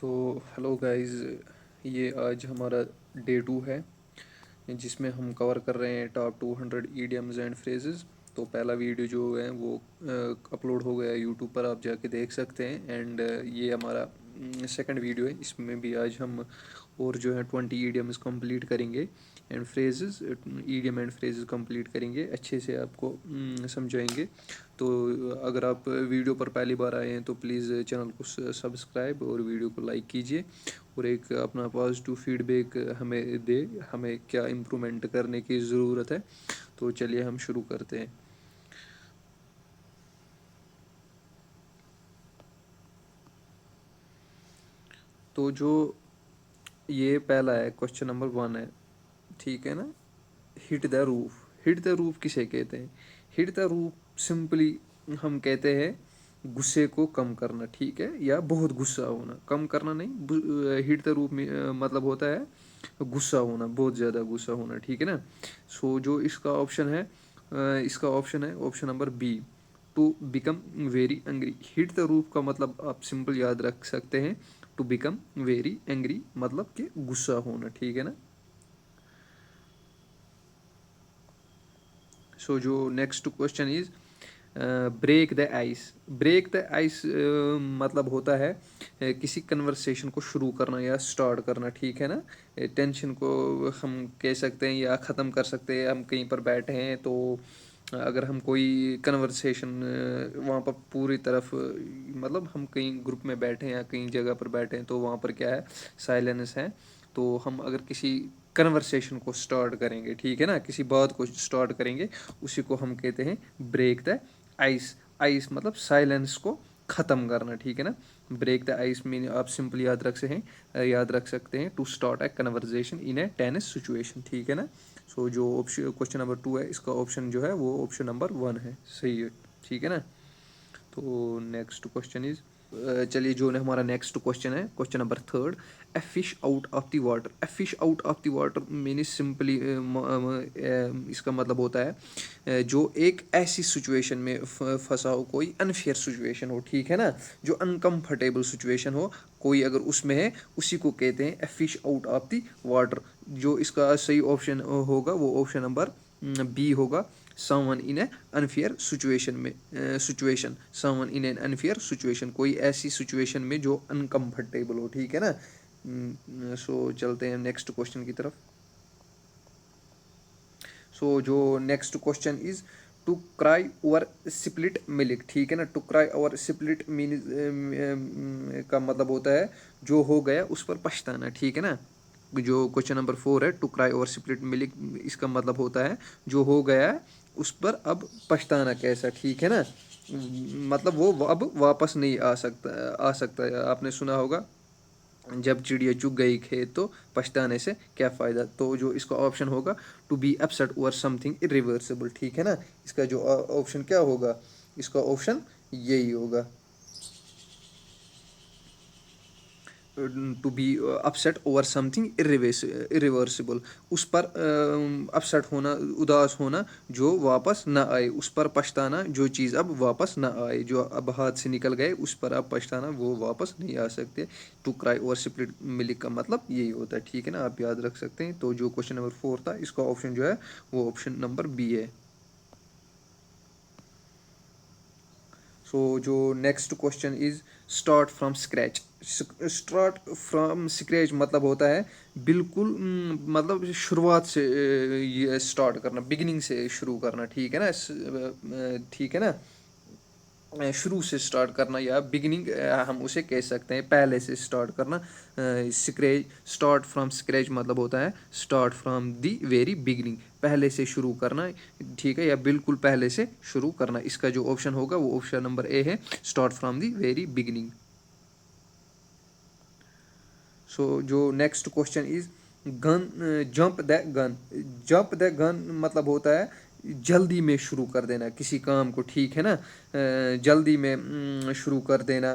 تو hello guys, یہ آج ہمارا ڈے 2 ہے جس میں ہم کور کر رہے ہیں ٹاپ 200 ایڈیمز اینڈ فریزز. تو پہلا ویڈیو جو ہے وہ اپلوڈ ہو گیا یوٹیوب پر، آپ جا کے دیکھ سکتے ہیں. اینڈ یہ ہمارا سیکنڈ ویڈیو ہے، اس میں بھی آج ہم اور جو ہے 20 ایڈیمز کمپلیٹ کریں گے and phrases, idiom and phrases complete کریں گے، اچھے سے آپ کو سمجھائیں گے. تو اگر آپ ویڈیو پر پہلی بار آئے ہیں تو پلیز چینل کو سبسکرائب اور ویڈیو کو لائک کیجیے، اور ایک اپنا پازیٹیو فیڈ بیک ہمیں دے، ہمیں کیا امپرومنٹ کرنے کی ضرورت ہے. تو چلیے ہم شروع کرتے ہیں. تو جو یہ پہلا ہے کوشچن نمبر 1 ہے، ٹھیک ہے نا. ہٹ دا روف. ہٹ دا روف کسے کہتے ہیں؟ ہٹ دا روف سمپلی ہم کہتے ہیں غصے کو کم کرنا، ٹھیک ہے، یا بہت غصہ ہونا. کم کرنا نہیں، ہٹ دا روف میں مطلب ہوتا ہے غصہ ہونا، بہت زیادہ غصہ ہونا، ٹھیک ہے نا. سو جو اس کا آپشن ہے، اس کا آپشن ہے option number B, to become very angry. Hit the roof کا مطلب آپ سمپل یاد رکھ سکتے ہیں، ٹو بیکم ویری اینگری مطلب کہ غصہ ہونا، ٹھیک ہے نا. سو جو next question is break the ice. Break the ice مطلب ہوتا ہے کسی کنورسیشن کو شروع کرنا یا اسٹارٹ کرنا، ٹھیک ہے نا. ٹینشن کو ہم کہہ سکتے ہیں یا ختم کر سکتے ہیں. ہم کہیں پر بیٹھے ہیں تو اگر ہم کوئی کنورسیشن وہاں پر پوری طرف، مطلب ہم کہیں گروپ میں بیٹھے ہیں یا کہیں جگہ پر بیٹھے ہیں تو وہاں پر کیا ہے، سائلنس ہے. تو ہم اگر کسی کنورسیشن کو اسٹارٹ کریں گے، ٹھیک ہے نا، کسی بات کو اسٹارٹ کریں گے، اسی کو ہم کہتے ہیں بریک دا آئس. آئس مطلب سائلنس کو ختم کرنا، ٹھیک ہے نا. بریک دا آئس میں آپ سمپل یاد رکھ سکتے ہیں to start a conversation in a tense situation, ٹھیک ہے نا. سو جو کوشچن نمبر 2 ہے، اس کا آپشن جو ہے وہ آپشن نمبر 1 ہے، صحیح ہے، ٹھیک ہے نا. تو نیکسٹ کوشچن از، چلیے جو ہمارا نیکسٹ کوشچن ہے question number 3، a fish out of the water. A fish out of the water means simply, اس کا مطلب ہوتا ہے جو ایک ایسی سچویشن میں پھنسا ہو، کوئی انفیئر سچویشن ہو، ٹھیک ہے نا، جو انکمفرٹیبل سچویشن ہو کوئی اگر اس میں ہے، اسی کو کہتے ہیں اے fish out of the water. جو اس کا صحیح آپشن ہوگا وہ آپشن نمبر بی ہوگا، some one in a unfair situation. Some one in an unfair situation, کوئی ایسی سچویشن میں جو انکمفرٹیبل ہو، ٹھیک ہے نا. سو چلتے ہیں نیکسٹ کوشچن کی طرف. سو جو next question is to cry over spilt milk, ٹھیک ہے نا. To cry over split means کا مطلب ہوتا ہے جو ہو گیا اس پر پچھتانا، ٹھیک ہے نا. جو کوشچن نمبر 4 ہے، ٹو کرائی اوور سپلٹ ملک، اس کا مطلب ہوتا ہے جو ہو گیا اس پر اب پچھتانا کیسا، ٹھیک ہے نا. مطلب وہ اب واپس نہیں آ سکتا ہے. آپ نے سنا ہوگا جب چڑیا چگ گئی کھیت تو پچھتانے سے کیا فائدہ. تو جو اس کا آپشن ہوگا to be upset over something reversible, ٹھیک ہے نا. اس کا جو آپشن کیا ہوگا، اس کا آپشن یہی ہوگا، to be upset over something reversible. اس پر اپسیٹ ہونا، اداس ہونا جو واپس نہ آئے، اس پر پچھتانا جو چیز اب واپس نہ آئے، جو اب ہاتھ سے نکل گئے اس پر اب پچھتانا وہ واپس نہیں آ سکتے. ٹو کرائی اوور سپلٹ ملک کا مطلب یہی ہوتا ہے، ٹھیک ہے نا. آپ یاد رکھ سکتے ہیں. تو جو کوشچن نمبر 4 تھا، اس کا آپشن جو ہے وہ آپشن نمبر بی ہے. سو جو next question is start from scratch. Start from scratch مطلب ہوتا ہے بالکل، مطلب شروعات سے یہ اسٹارٹ کرنا، بگننگ سے شروع کرنا، ٹھیک ہے نا. ٹھیک ہے نا، شروع سے اسٹارٹ کرنا یا بگننگ ہم اسے کہہ سکتے ہیں، پہلے سے اسٹارٹ کرنا. اسٹارٹ فرام اسکریچ مطلب ہوتا ہے start from the very beginning, پہلے سے شروع کرنا، ٹھیک ہے، یا بالکل پہلے سے شروع کرنا. اس کا جو آپشن ہوگا وہ آپشن نمبر اے ہے، start from the very beginning. So جو next question is gun, jump the gun. Jump the gun مطلب ہوتا ہے جلدی میں شروع کر دینا کسی کام کو، ٹھیک ہے نا. جلدی میں شروع کر دینا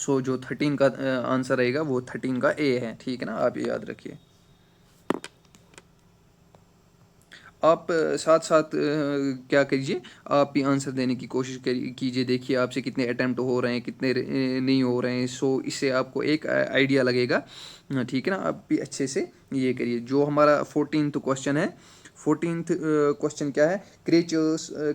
سو جو 13 کا آنسر رہے گا وہ 13 کا اے ہے، ٹھیک ہے نا، آپ یہ یاد رکھیے. آپ ساتھ ساتھ کیا کیجیے، آپ بھی آنسر دینے کی کوشش کیجیے، دیکھیے آپ سے کتنے اٹیمپٹ ہو رہے ہیں، کتنے نہیں ہو رہے ہیں. سو اس سے آپ کو ایک آئیڈیا لگے گا، ٹھیک ہے نا. آپ بھی اچھے سے یہ کریے. جو ہمارا 14th کوشچن ہے، 14th کوشچن کیا ہے؟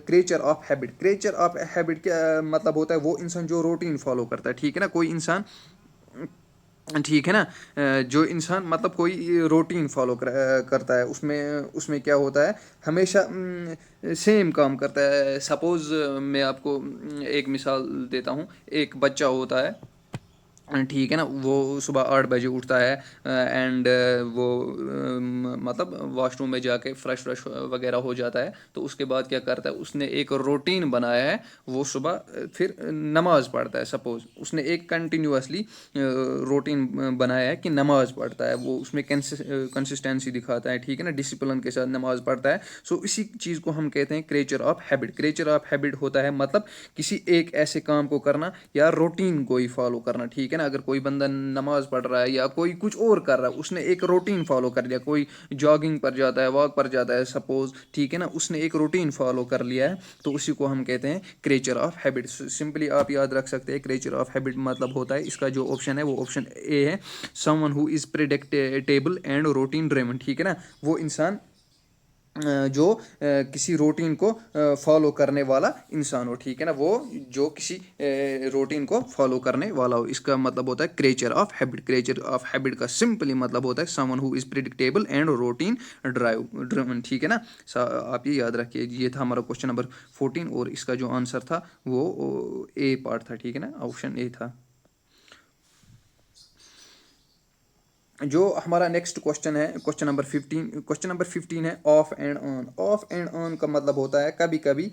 Creature of habit. Creature of habit کیا مطلب ہوتا ہے؟ وہ انسان جو روٹین فالو کرتا ہے، ٹھیک ہے نا. کوئی انسان، ٹھیک ہے نا، جو انسان مطلب کوئی روٹین فالو کرتا ہے، اس میں کیا ہوتا ہے؟ ہمیشہ سیم کام کرتا ہے. سپوز میں آپ کو ایک مثال دیتا ہوں. ایک بچہ ہوتا ہے، ٹھیک ہے نا، وہ صبح 8 بجے اٹھتا ہے اینڈ وہ مطلب واش روم میں جا کے فریش وغیرہ ہو جاتا ہے. تو اس کے بعد کیا کرتا ہے؟ اس نے ایک روٹین بنایا ہے. وہ صبح پھر نماز پڑھتا ہے. سپوز اس نے ایک کنٹینیوسلی روٹین بنایا ہے کہ نماز پڑھتا ہے. وہ اس میں کنسسٹینسی دکھاتا ہے، ٹھیک ہے نا، ڈسپلن کے ساتھ نماز پڑھتا ہے. سو اسی چیز کو ہم کہتے ہیں creature of habit. Creature of habit ہوتا ہے مطلب کسی ایک ایسے کام کو کرنا یا روٹین کو ہی فالو کرنا، ٹھیک ہے نا. اگر کوئی بندہ نماز پڑھ رہا ہے یا کوئی کچھ اور کر رہا ہے، اس نے ایک روٹین فالو کر لیا. کوئی جاگنگ پر جاتا ہے، واک پر جاتا ہے سپوز، ٹھیک ہے نا، اس نے ایک روٹین فالو کر لیا ہے. تو اسی کو ہم کہتے ہیں کریچر آف ہیبٹ. سمپلی آپ یاد رکھ سکتے ہیں کریچر آف ہیبٹ مطلب ہوتا ہے، اس کا جو آپشن ہے وہ آپشن اے ہے، someone who is predictable and routine driven. ٹھیک ہے نا، وہ انسان جو کسی روٹین کو فالو کرنے والا انسان ہو، ٹھیک ہے نا، وہ جو کسی روٹین کو فالو کرنے والا ہو. اس کا مطلب ہوتا ہے creature of habit. Creature of habit کا سمپلی مطلب ہوتا ہے someone who is predictable and routine driven. ٹھیک ہے نا، آپ یہ یاد رکھیے. یہ تھا ہمارا کوشچن نمبر 14 اور اس کا جو آنسر تھا وہ اے پارٹ تھا، ٹھیک ہے نا، آپشن اے تھا. جو ہمارا نیکسٹ کوشچن ہے کوشچن نمبر 15. کوشچن نمبر 15 ہے of and on. Of and on کا مطلب ہوتا ہے کبھی کبھی،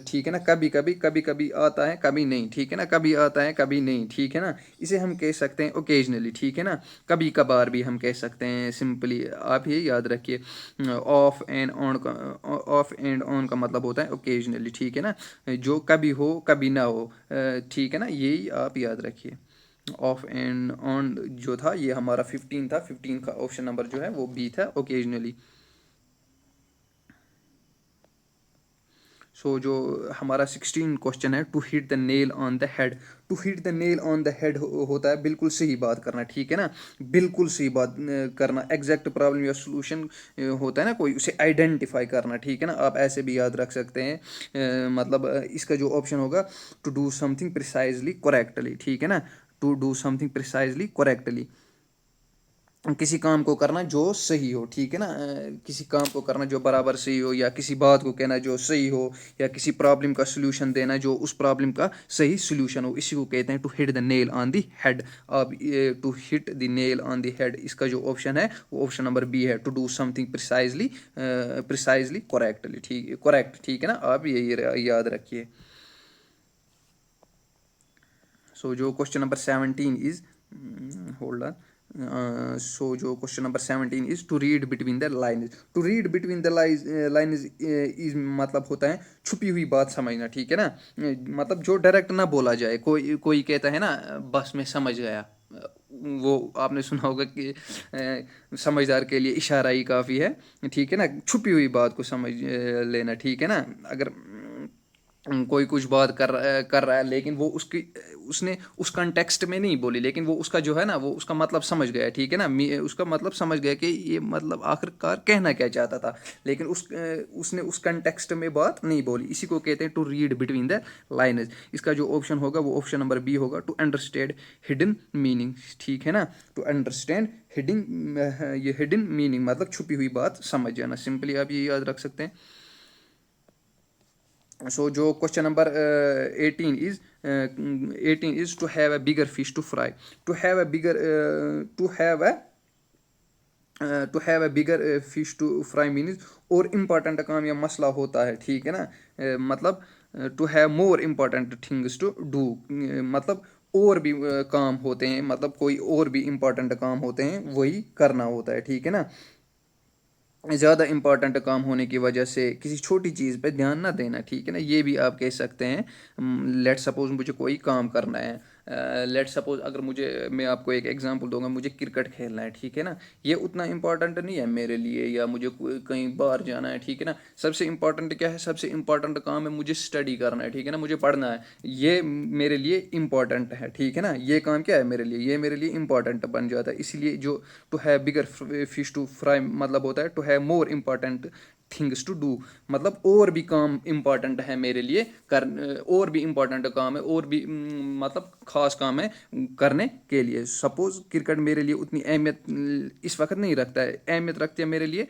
ٹھیک ہے نا، کبھی کبھی آتا ہے کبھی نہیں، ٹھیک ہے نا، کبھی آتا ہے کبھی نہیں، ٹھیک ہے نا. اسے ہم کہہ سکتے ہیں اوکیجنلی، ٹھیک ہے نا، کبھی کبھار بھی ہم کہہ سکتے ہیں. سمپلی آپ یہ یاد رکھیے آف اینڈ آن کا، آف اینڈ آن کا مطلب ہوتا ہے اوکیجنلی، ٹھیک ہے نا، جو کبھی ہو کبھی نہ ہو، ٹھیک ہے نا، یہی آپ یاد رکھیے. آف اینڈ آن جو تھا یہ ہمارا 15 تھا. 15 کا آپشن نمبر جو ہے وہ بی تھا، اوکیجنلی. سو جو ہمارا 16 کوشچن ہے to hit the nail on the head. To hit the nail on the head ہوتا ہے بالکل صحیح بات کرنا، ٹھیک ہے نا، بالکل صحیح بات کرنا. ایگزیکٹ پرابلم یا سولوشن ہوتا ہے نا کوئی، اسے آئیڈینٹیفائی کرنا، ٹھیک ہے نا. آپ ایسے بھی یاد رکھ سکتے ہیں مطلب اس کا جو آپشن ہوگا to do something precisely correctly, ٹھیک ہے نا، to do something precisely correctly. کسی کام کو کرنا جو صحیح ہو، ٹھیک ہے نا، کسی کام کو کرنا جو برابر صحیح ہو، یا کسی بات کو کہنا جو صحیح ہو، یا کسی پرابلم کا سلوشن دینا جو اس پرابلم کا صحیح سلوشن ہو. اسی کو کہتے ہیں to hit the nail on the head. اب to hit the nail on the head اس کا جو آپشن ہے وہ آپشن نمبر بی ہے، to do something precisely correctly, ٹھیک ہے نا. آپ یہی یاد رکھیے. سو جو question number 17 is, hold on. So جو question number 17 is to read between the lines. To read between the lines is مطلب ہوتا ہے چھپی ہوئی بات سمجھنا، ٹھیک ہے نا، مطلب جو ڈائریکٹ نہ بولا جائے. کوئی کہتا ہے نا بس میں سمجھ گیا، وہ آپ نے سنا ہوگا کہ سمجھدار کے لیے اشارہ ہی کافی ہے، ٹھیک ہے نا. چھپی ہوئی بات کو سمجھ لینا، ٹھیک ہے نا. اگر کوئی کچھ بات کر رہا ہے لیکن وہ اس نے اس کنٹیکسٹ میں نہیں بولی، لیکن وہ اس کا جو ہے نا وہ اس کا مطلب سمجھ گیا، ٹھیک ہے نا. اس کا مطلب سمجھ گیا کہ یہ مطلب آخر کار کہنا کیا چاہتا تھا، لیکن اس نے اس کنٹیکسٹ میں بات نہیں بولی. اسی کو کہتے ہیں to read between the lines. اس کا جو آپشن ہوگا وہ آپشن نمبر بی ہوگا، ٹو انڈرسٹینڈ ہڈن میننگ، ٹھیک ہے نا. ٹو انڈرسٹینڈ یہ ہڈن میننگ مطلب چھپی ہوئی بات سمجھ جانا. سمپلی آپ یہ یاد رکھ سکتے ہیں. سو جو question number 18 is to have a bigger fish to fry. To have a bigger fish to fry means اور امپارٹنٹ کام یا مسئلہ ہوتا ہے، ٹھیک ہے نا. مطلب to have more important things to do, مطلب اور بھی کام ہوتے ہیں، مطلب کوئی اور بھی امپارٹنٹ کام ہوتے ہیں وہی کرنا ہوتا ہے، ٹھیک ہے نا. زیادہ امپارٹنٹ کام ہونے کی وجہ سے کسی چھوٹی چیز پہ دھیان نہ دینا، ٹھیک ہے نا. یہ بھی آپ کہہ سکتے ہیں. لیٹ سپوز مجھے کوئی کام کرنا ہے، لیٹ سپوز اگر میں آپ کو ایک ایگزامپل دوں گا، مجھے کرکٹ کھیلنا ہے، ٹھیک ہے نا، یہ اتنا امپورٹنٹ نہیں ہے میرے لیے، یا مجھے کہیں باہر جانا ہے، ٹھیک ہے نا. سب سے امپورٹنٹ کیا ہے؟ سب سے امپورٹنٹ کام ہے مجھے اسٹڈی کرنا ہے، ٹھیک ہے نا، مجھے پڑھنا ہے، یہ میرے لیے امپورٹنٹ ہے، ٹھیک ہے نا. یہ کام کیا ہے میرے لیے؟ یہ میرے لیے امپورٹنٹ بن جاتا ہے. اسی لیے جو to have bigger fish to fry مطلب ہوتا ہے to have more important things to do, مطلب اور بھی کام امپورٹنٹ ہے میرے لیے اور بھی امپورٹنٹ کام ہے، اور بھی مطلب خاص کام ہے کرنے کے لیے. سپوز کرکٹ میرے لیے اتنی اہمیت اس وقت نہیں رکھتا ہے، اہمیت رکھتی ہے میرے لیے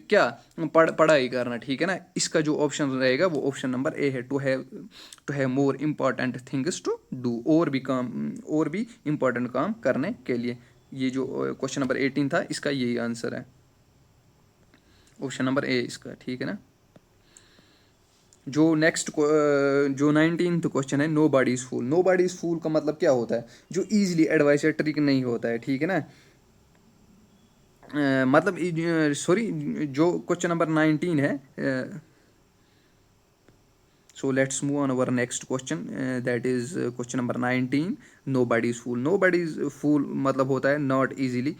کیا؟ پڑھائی کرنا، ٹھیک ہے نا. اس کا جو آپشن رہے گا وہ آپشن نمبر اے ہے، to have more important things to do, اور بھی امپورٹنٹ کام کرنے کے لیے. یہ جو کوشچن نمبر 18 تھا اس کا یہی آنسر ہے، آپشن نمبر اے اس کا، ٹھیک ہے نا. جو نیکسٹ جو 19th کوشچن ہے، نو body is fool. Nobody is فول کا مطلب کیا ہوتا ہے؟ جو ایزیلی ایڈوائس یا ٹرک نہیں ہوتا ہے، ٹھیک ہے نا. مطلب سوری، جو کوشچن نمبر 19 ہے، so let's move on over next question, that is question number 19. Nobody is fool. Nobody is fool مطلب ہوتا ہے ناٹ ایزیلی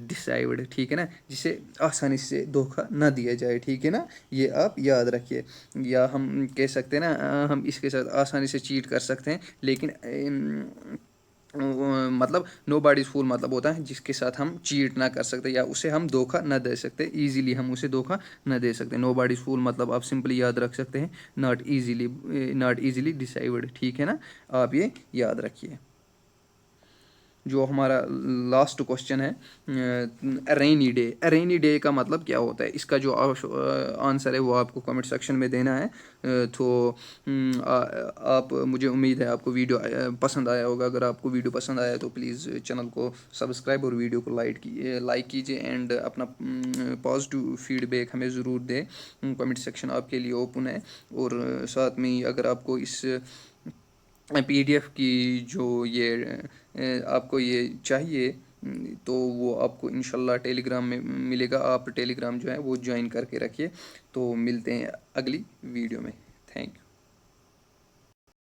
ڈسائیوڈ، ٹھیک ہے نا، جسے آسانی سے دھوکہ نہ دیا جائے، ٹھیک ہے نا. یہ آپ یاد رکھیے. یا ہم کہہ سکتے ہیں نا، ہم اس کے ساتھ آسانی سے چیٹ کر سکتے ہیں، لیکن مطلب نو باڈی از فول مطلب ہوتا ہے جس کے ساتھ ہم چیٹ نہ کر سکتے، یا اسے ہم دھوکہ نہ دے سکتے، ایزیلی ہم اسے دھوکہ نہ دے سکتے. نو باڈی از فول مطلب آپ سمپلی یاد رکھ سکتے ہیں ناٹ ایزیلی ڈسائیوڈ، ٹھیک ہے نا. آپ یہ یاد رکھیے. جو ہمارا لاسٹ کوشچن ہے، رینی ڈے. رینی ڈے کا مطلب کیا ہوتا ہے؟ اس کا جو آنسر ہے وہ آپ کو کمنٹ سیکشن میں دینا ہے. تو آپ، مجھے امید ہے آپ کو ویڈیو پسند آیا ہوگا. اگر آپ کو ویڈیو پسند آیا تو پلیز چینل کو سبسکرائب اور ویڈیو کو لائک کیجیے، اینڈ اپنا پازیٹیو فیڈ بیک ہمیں ضرور دیں. کمنٹ سیکشن آپ کے لیے اوپن ہے. اور ساتھ میں اگر آپ کو اس پی ڈی ایف کی جو آپ کو یہ چاہیے تو وہ آپ کو انشاءاللہ ٹیلی گرام میں ملے گا. آپ ٹیلی گرام جو ہے وہ جوائن کر کے رکھیے. تو ملتے ہیں اگلی ویڈیو میں. Thank you.